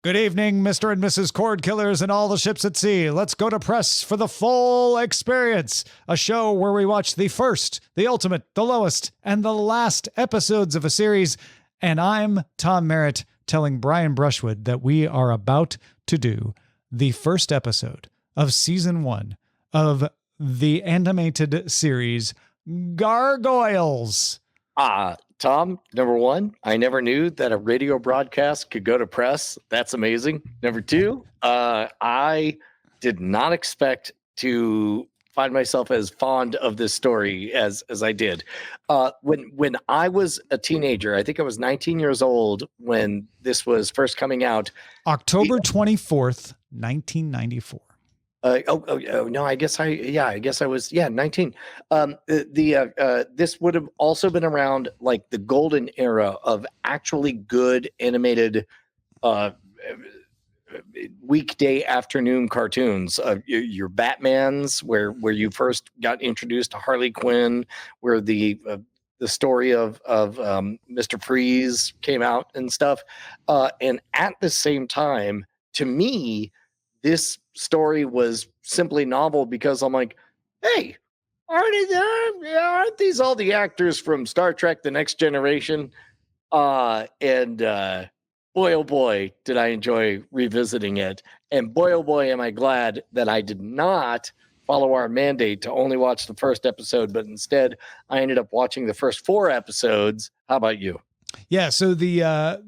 Good evening, Mr. and Mrs. Cordkillers and all the ships at sea. Let's go to press for the full experience, a show where we watch the first, the ultimate, the lowest, and the last episodes of a series. And I'm Tom Merritt telling Brian Brushwood that we are about to do the first episode of season 1 of the animated series Gargoyles. Tom, number one, I never knew that a radio broadcast could go to press. That's amazing. Number two, I did not expect to find myself as fond of this story as I did. When I was a teenager, I think I was 19 years old when this was first coming out. October 24th, 1994. No, I guess I was 19. This would have also been around like the golden era of actually good animated weekday afternoon cartoons. Your Batmans, where you first got introduced to Harley Quinn, where the story of Mr. Freeze came out and stuff. And at the same time, to me, this story was simply novel because I'm like, hey, aren't these all the actors from Star Trek: The Next Generation? And boy, oh boy, did I enjoy revisiting it. And boy, oh boy, am I glad that I did not follow our mandate to only watch the first episode, but instead I ended up watching the first 4 episodes. How about you? Yeah, so the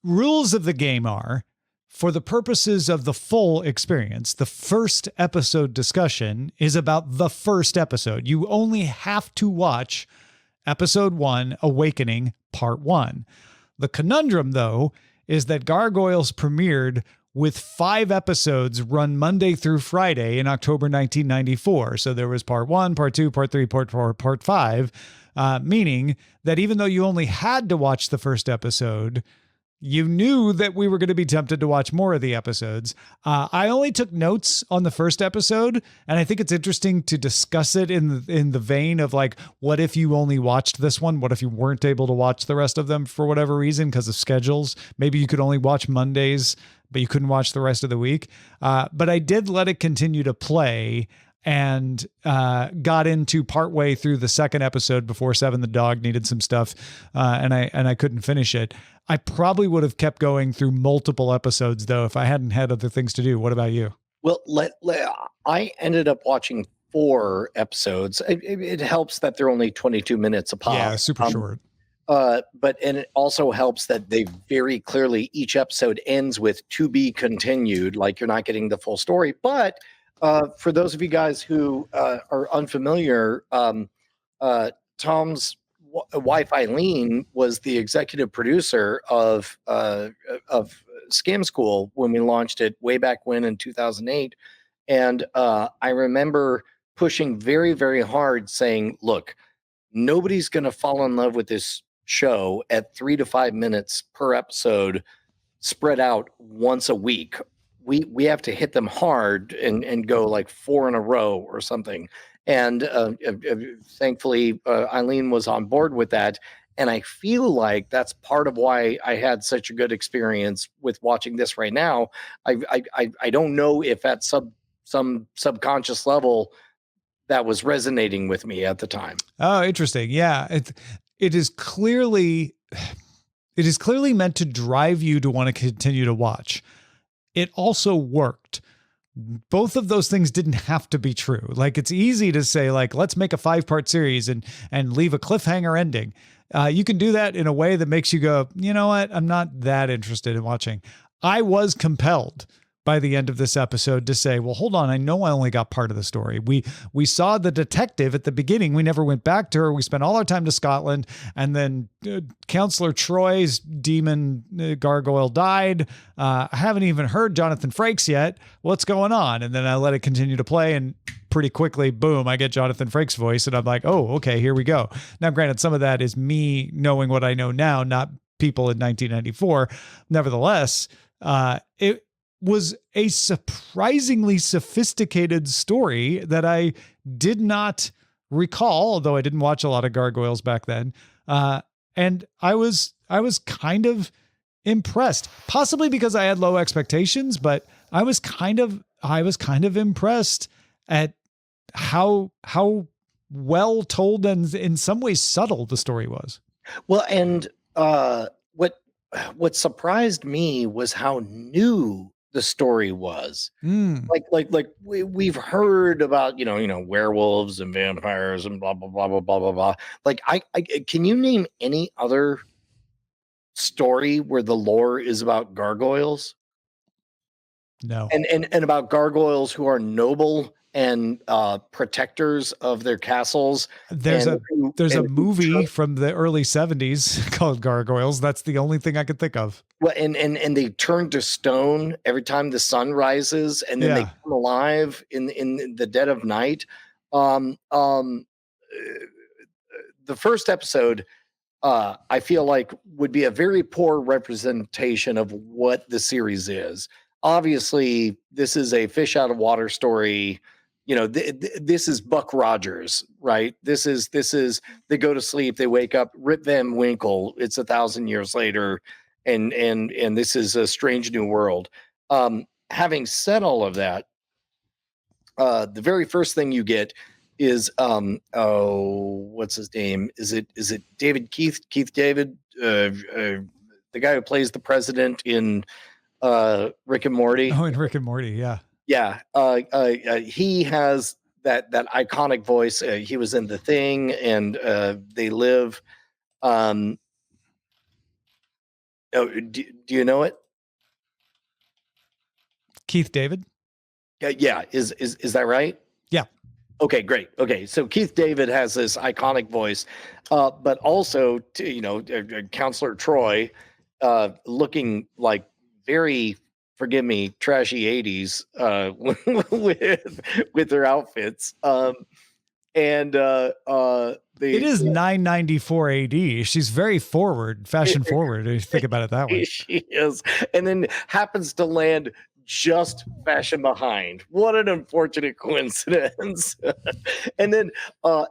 rules of the game are, for the purposes of the full experience, the first episode discussion is about the first episode. You only have to watch episode 1, Awakening, part 1. The conundrum, though, is that Gargoyles premiered with 5 episodes run Monday through Friday in October 1994. So there was part 1, part 2, part 3, part 4, part 5, meaning that even though you only had to watch the first episode, you knew that we were going to be tempted to watch more of the episodes. I only took notes on the first episode, and I think it's interesting to discuss it in the vein of like, what if you only watched this one? What if you weren't able to watch the rest of them for whatever reason because of schedules? Maybe you could only watch Mondays, but you couldn't watch the rest of the week. But I did let it continue to play and got into partway through the second episode before Seven the dog needed some stuff, and I couldn't finish it. I probably would have kept going through multiple episodes, though, if I hadn't had other things to do. What about you? Well, I ended up watching 4 episodes. It helps that they're only 22 minutes a pop. Yeah, super short. And it also helps that they very clearly, each episode ends with "to be continued," like you're not getting the full story. But for those of you guys who are unfamiliar, Tom's wife Eileen was the executive producer of Scam School when we launched it way back when in 2008. And I remember pushing very, very hard saying, look, nobody's going to fall in love with this show at 3 to 5 minutes per episode spread out once a week. We have to hit them hard and go like 4 in a row or something. And thankfully, Eileen was on board with that. And I feel like that's part of why I had such a good experience with watching this right now. I don't know if at some subconscious level that was resonating with me at the time. Oh, interesting. Yeah, it is clearly meant to drive you to want to continue to watch. It also worked. Both of those things didn't have to be true. Like, it's easy to say, like, let's make a 5-part series and leave a cliffhanger ending. You can do that in a way that makes you go, you know what? I'm not that interested in watching. I was compelled by the end of this episode to say, well, hold on. I know I only got part of the story. We saw the detective at the beginning. We never went back to her. We spent all our time to Scotland, and then Counselor Troy's demon gargoyle died. I haven't even heard Jonathan Frakes yet. What's going on? And then I let it continue to play, and pretty quickly, boom, I get Jonathan Frakes' voice, and I'm like, oh, okay, here we go. Now, granted, some of that is me knowing what I know now, not people in 1994. Nevertheless, it was a surprisingly sophisticated story that I did not recall, although I didn't watch a lot of Gargoyles back then. And I was kind of impressed, possibly because I had low expectations, but I was kind of impressed at how well told and in some ways subtle the story was. Well, and what surprised me was how new the story was. Like we've heard about, werewolves and vampires and blah blah blah blah blah blah blah. Like I can you name any other story where the lore is about gargoyles? No. And about gargoyles who are noble and protectors of their castles. There's a movie from the early 70s called Gargoyles. That's the only thing I could think of. Well, and they turn to stone every time the sun rises, and then they come alive in the dead of night. The first episode, I feel like, would be a very poor representation of what the series is. Obviously, this is a fish out of water story. This is Buck Rogers, right? This is they go to sleep, they wake up, Rip Van Winkle. It's 1,000 years later, and this is a strange new world. Having said all of that, the very first thing you get is what's his name? Is it David Keith David, the guy who plays the president in Rick and Morty? Oh, in Rick and Morty, yeah. Yeah, he has that iconic voice. He was in The Thing, and They Live. Do you know it? Keith David? Yeah. Is that right? Yeah. Okay, great. Okay, so Keith David has this iconic voice, but also, Counselor Troy, looking like very, forgive me, trashy 80s with their outfits. It is 994 AD. She's very fashion forward, if you think about it that way. She is. And then happens to land just fashion behind. What an unfortunate coincidence. And then I'll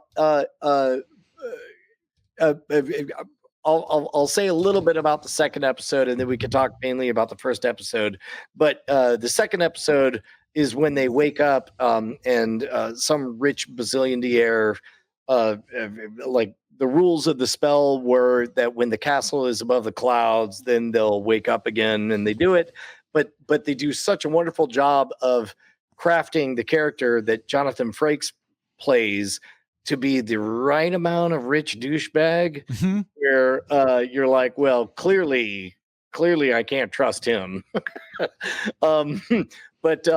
say a little bit about the second episode, and then we can talk mainly about the first episode. But the second episode is when they wake up, and some rich bazillionaire, like, the rules of the spell were that when the castle is above the clouds, then they'll wake up again, and they do it. But they do such a wonderful job of crafting the character that Jonathan Frakes plays to be the right amount of rich douchebag, where you're like, well, clearly I can't trust him. But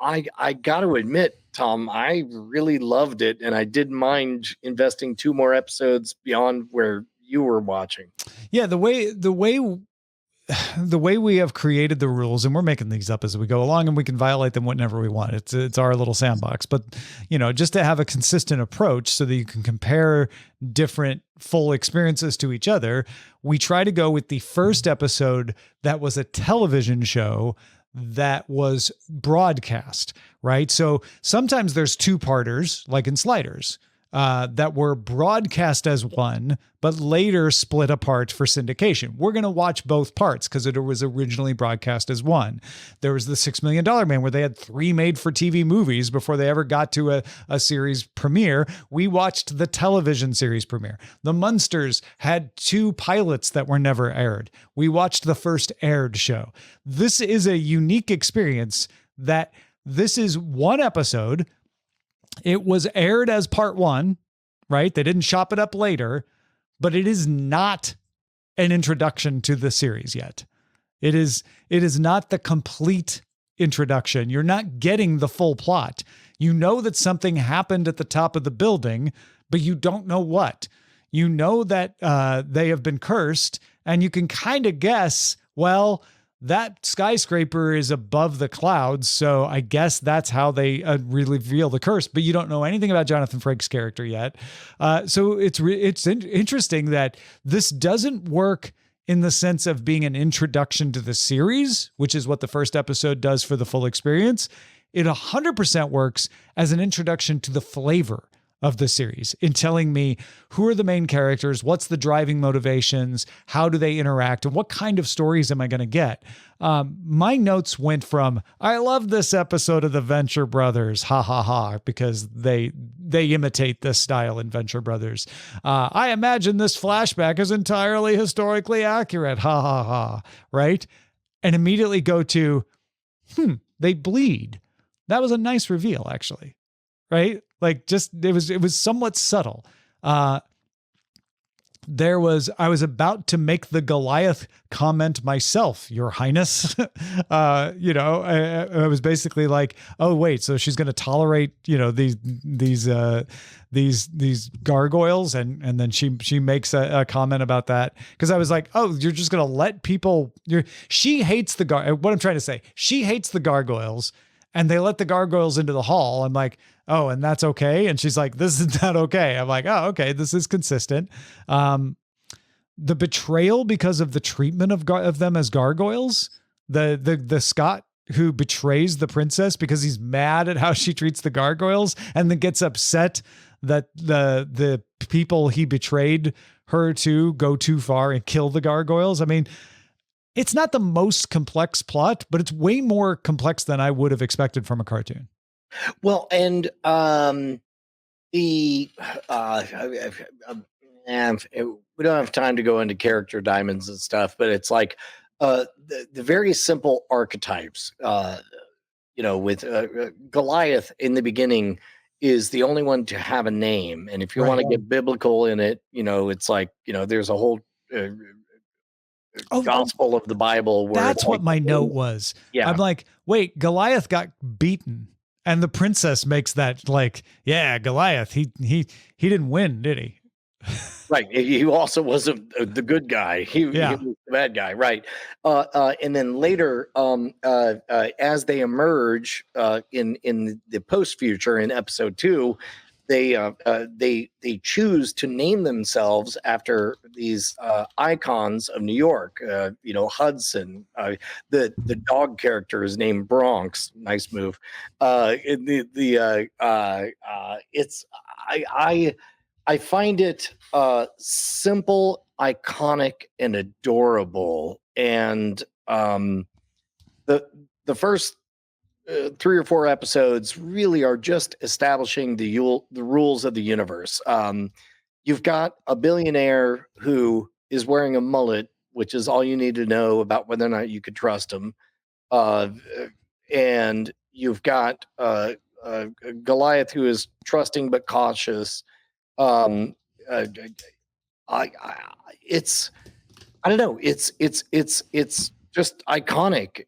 I got to admit, Tom, I really loved it, and I didn't mind investing 2 more episodes beyond where you were watching. Yeah, the way we have created the rules, and we're making these up as we go along, and we can violate them whenever we want. It's our little sandbox, but just to have a consistent approach so that you can compare different full experiences to each other, we try to go with the first episode that was a television show that was broadcast, right? So sometimes there's 2-parters, like in Sliders, that were broadcast as one, but later split apart for syndication. We're going to watch both parts because it was originally broadcast as one. There was the $6 Million Man, where they had 3 made-for-TV movies before they ever got to a series premiere. We watched the television series premiere. The Munsters had 2 pilots that were never aired. We watched the first aired show. This is a unique experience that this is one episode. It was aired as part 1, right? They didn't chop it up later, but it is not an introduction to the series yet. It is not the complete introduction. You're not getting the full plot. You know that something happened at the top of the building, but you don't know what. You know that they have been cursed, and you can kind of guess, well, that skyscraper is above the clouds, so I guess that's how they really reveal the curse. But you don't know anything about Jonathan Frakes' character yet. So it's interesting that this doesn't work in the sense of being an introduction to the series, which is what the first episode does for the full experience. It 100% works as an introduction to the flavor of the series in telling me who are the main characters, what's the driving motivations, how do they interact, and what kind of stories am I going to get? My notes went from, I love this episode of the Venture Brothers, ha ha ha, because they imitate this style in Venture Brothers. I imagine this flashback is entirely historically accurate, ha ha ha, right? And immediately go to, they bleed. That was a nice reveal, actually. Right? Like just, it was somewhat subtle. I was about to make the Goliath comment myself, Your Highness. I was basically like, oh wait, so she's going to tolerate, these gargoyles. And then she makes a comment about that. Cause I was like, oh, you're just going to let people, she hates what I'm trying to say. She hates the gargoyles and they let the gargoyles into the hall. I'm like, oh, and that's okay. And she's like, this is not okay. I'm like, oh, okay. This is consistent. The betrayal because of the treatment of them as gargoyles, the Scot who betrays the princess because he's mad at how she treats the gargoyles and then gets upset that the people he betrayed her to go too far and kill the gargoyles. I mean, it's not the most complex plot, but it's way more complex than I would have expected from a cartoon. Well, and we don't have time to go into character diamonds and stuff, but it's like the very simple archetypes. With Goliath in the beginning is the only one to have a name, and if you want to get biblical in it, it's like there's a whole gospel of the Bible. Where that's what my note was. Yeah, I'm like, wait, Goliath got beaten. And the princess makes that like, yeah, Goliath, he didn't win, did he? Right. He also wasn't the good guy. He was the bad guy. Right. And then later, as they emerge in the post future in episode 2, they choose to name themselves after these icons of New York. Hudson. The dog character is named Bronx. Nice move. I find it simple, iconic, and adorable. And the first 3 or 4 episodes really are just establishing the rules of the universe. You've got a billionaire who is wearing a mullet, which is all you need to know about whether or not you could trust him. And you've got Goliath, who is trusting but cautious. I don't know. It's just iconic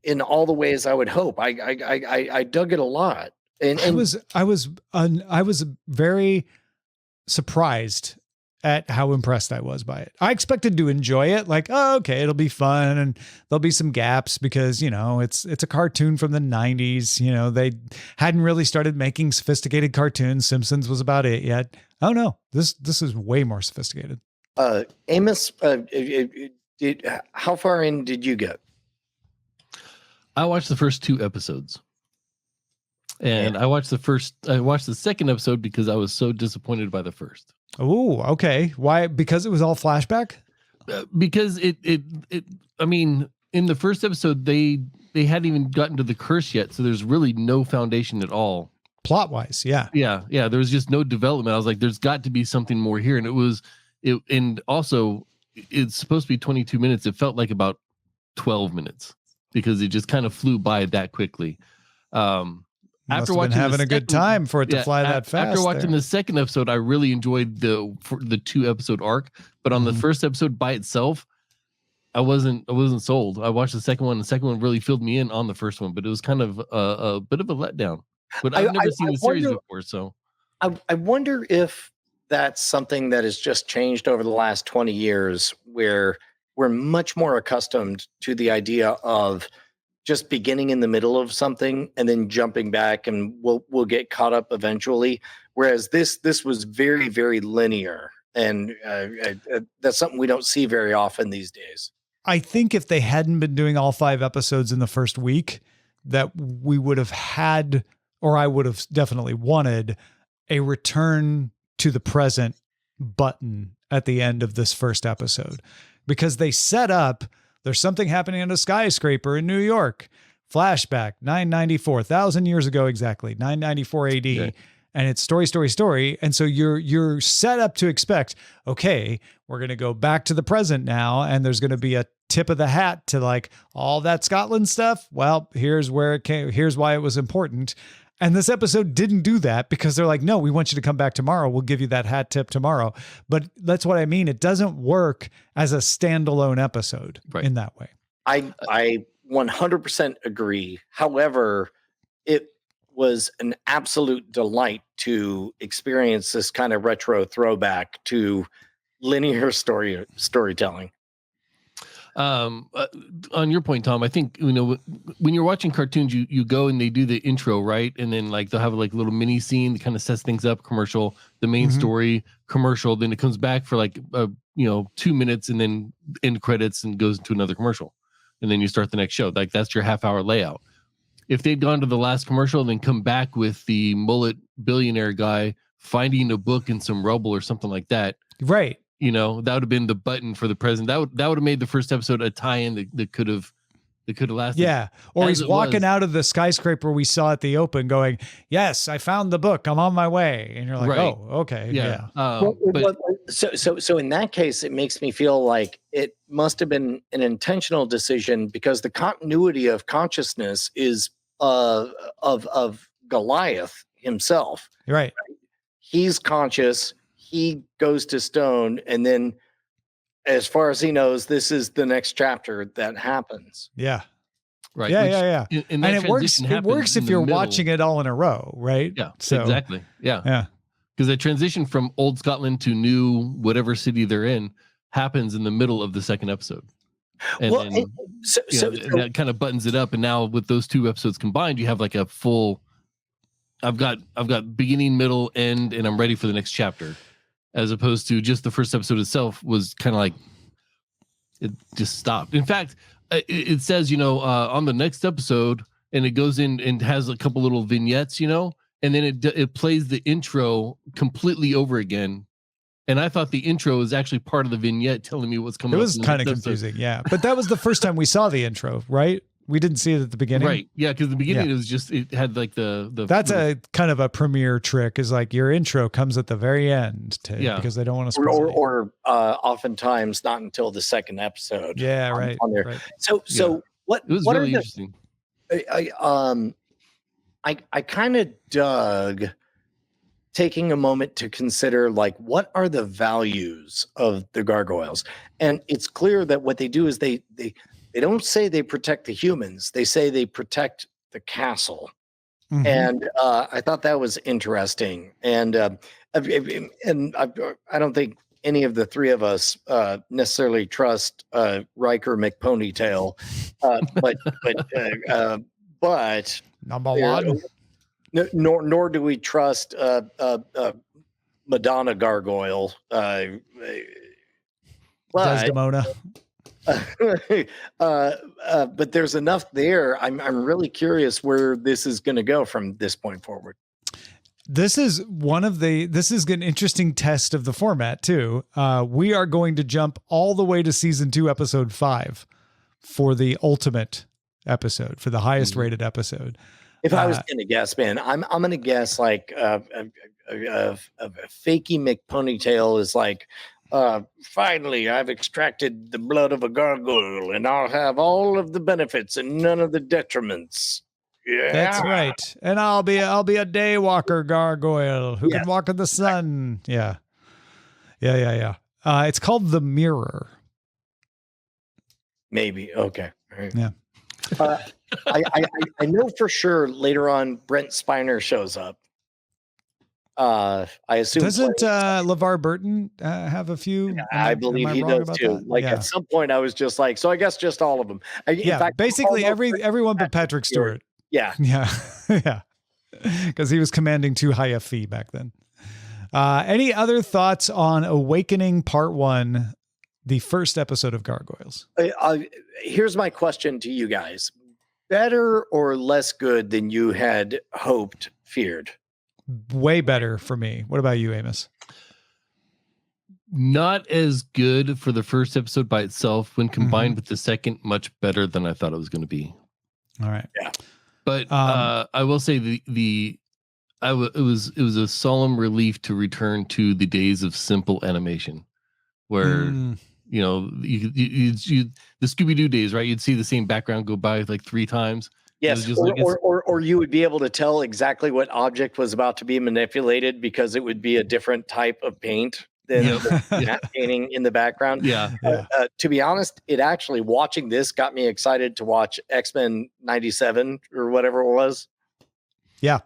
in all the ways I would hope. I dug it a lot. And I was very surprised at how impressed I was by it. I expected to enjoy it. Like, oh, okay, it'll be fun. And there'll be some gaps because, it's a cartoon from the 90s. They hadn't really started making sophisticated cartoons. Simpsons was about it yet. Oh no, this is way more sophisticated. Amos, how far in did you get? I watched the first 2 episodes. And I watched the second episode because I was so disappointed by the first. Oh, okay. Why? Because it was all flashback? Because I mean, in the first episode, they hadn't even gotten to the curse yet. So there's really no foundation at all. Plot wise. Yeah. Yeah. There was just no development. I was like, there's got to be something more here. And and also it's supposed to be 22 minutes. It felt like about 12 minutes because it just kind of flew by that quickly. After having a good time for it to fly that fast. After watching the second episode, I really enjoyed the 2 episode arc, but on the first episode by itself, I wasn't sold. I watched the second one. The second one really filled me in on the first one, but it was kind of a bit of a letdown. But I've never seen the series before, so I wonder if that's something that has just changed over the last 20 years, where we're much more accustomed to the idea of just beginning in the middle of something and then jumping back, and we'll get caught up eventually. Whereas this was very, very linear, and that's something we don't see very often these days. I think if they hadn't been doing all 5 episodes in the first week, that we would have had or I would have definitely wanted a return to the present button at the end of this first episode, because they set up, there's something happening in a skyscraper in New York. Flashback, 994, 1,000 years ago exactly, 994 AD. Yeah. And it's story. And so you're set up to expect, okay, we're going to go back to the present now, and there's going to be a tip of the hat to like all that Scotland stuff. Well, here's where it came. Here's why it was important. And this episode didn't do that, because they're like, no, we want you to come back tomorrow. We'll give you that hat tip tomorrow. But that's what I mean. It doesn't work as a standalone episode in that way. I 100% agree. However, it was an absolute delight to experience this kind of retro throwback to linear storytelling. On your point, Tom, I think, you know, when you're watching cartoons, you go and they do the intro, right? And then like they'll have like a little mini scene that kind of sets things up, commercial, the main story, commercial, then it comes back for like 2 minutes and then end credits and goes into another commercial. And then you start the next show. Like that's your half-hour layout. If they'd gone to the last commercial and then come back with the mullet billionaire guy finding a book in some rubble or something like that, right? You know, that would have been the button for the present. That would have made the first episode a tie-in that could have lasted. Yeah. Or As he's it walking was. out of the skyscraper we saw at the open going, yes, I found the book. I'm on my way. And you're like, Right. oh, okay. Yeah. But So in that case, it makes me feel like it must have been an intentional decision, because the continuity of consciousness is of Goliath himself. Right. He's conscious. He goes to stone, and then, as far as he knows, this is the next chapter that happens. Yeah. right. Yeah. And And it works. It works if you're watching it all in a row, right? Yeah. So, Exactly. Yeah. Yeah. Because the transition from old Scotland to new whatever city they're in happens in the middle of the second episode. And Well, then so that kind of buttons it up. And now with those two episodes combined, you have like a full. I've got beginning, middle, end, and I'm ready for the next chapter, as opposed to just the first episode itself was kind of like it just stopped. In fact, it says, on the next episode, and it goes in and has a couple little vignettes, and then it plays the intro completely over again. And I thought the intro was actually part of the vignette telling me what's coming up. It was kind of confusing. Yeah. But that was the first time we saw the intro, right? We didn't see it at the beginning. Right. Yeah. Because the beginning, it was just, it had like the that's a kind of a premiere trick, is like your intro comes at the very end because they don't want to spoil it. or oftentimes not until the second episode. Yeah. Right. On there. Right. So what, it was what really are interesting. I kind of dug taking a moment to consider, like, what are the values of the Gargoyles? And it's clear that what they do is they don't say they protect the humans. They say they protect the castle. Mhm. And I thought that was interesting. And I don't think any of the three of us necessarily trust Riker McPonytail, but Number one. nor do we trust Madonna Gargoyle. But Desdemona. but there's enough there. I'm really curious where this is going to go from this point forward. This is an interesting test of the format too. We are going to jump all the way to season 2, episode 5 for the ultimate episode, for the highest rated episode. If I was going to guess, man, I'm going to guess like a fakey McPonytail is like, finally, I've extracted the blood of a gargoyle, and I'll have all of the benefits and none of the detriments. Yeah, That's right. And I'll be a day walker gargoyle who can walk in the sun. Yeah. It's called The Mirror. Maybe. Okay. All right. Yeah. I know for sure later on Brent Spiner shows up. I assume Doesn't LeVar Burton have a few? I believe he does too. Like at some point, I was just like, so I guess just all of them. In fact, basically everyone but Patrick Stewart. Yeah. Yeah. Because he was commanding too high a fee back then. Any other thoughts on Awakening Part 1, the first episode of Gargoyles? Here's my question to you guys. better or less good than you had hoped, feared? Way better for me. What about you, Amos? Not as good for the first episode by itself. When combined with the second, much better than I thought it was going to be. All right. Yeah. But I will say it was a solemn relief to return to the days of simple animation, where you know you the Scooby-Doo days, right? You'd see the same background go by like 3 times. Yes, or you would be able to tell exactly what object was about to be manipulated because it would be a different type of paint than the matte painting in the background. Yeah. To be honest, it actually, watching this got me excited to watch X-Men 97 or whatever it was. Yeah.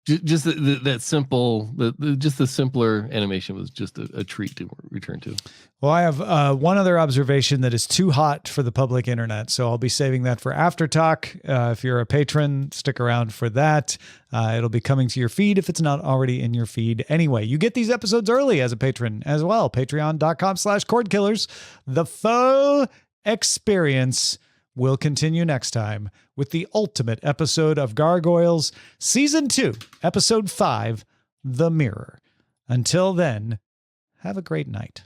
Just that simple, just the simpler animation was just a treat to return to. Well, I have one other observation that is too hot for the public internet, so I'll be saving that for after talk. If you're a patron, stick around for that. It'll be coming to your feed if it's not already in your feed. Anyway, you get these episodes early as a patron as well. Patreon.com/Cordkillers. The full experience will continue next time with the ultimate episode of Gargoyles, Season 2, Episode 5, The Mirror. Until then, have a great night.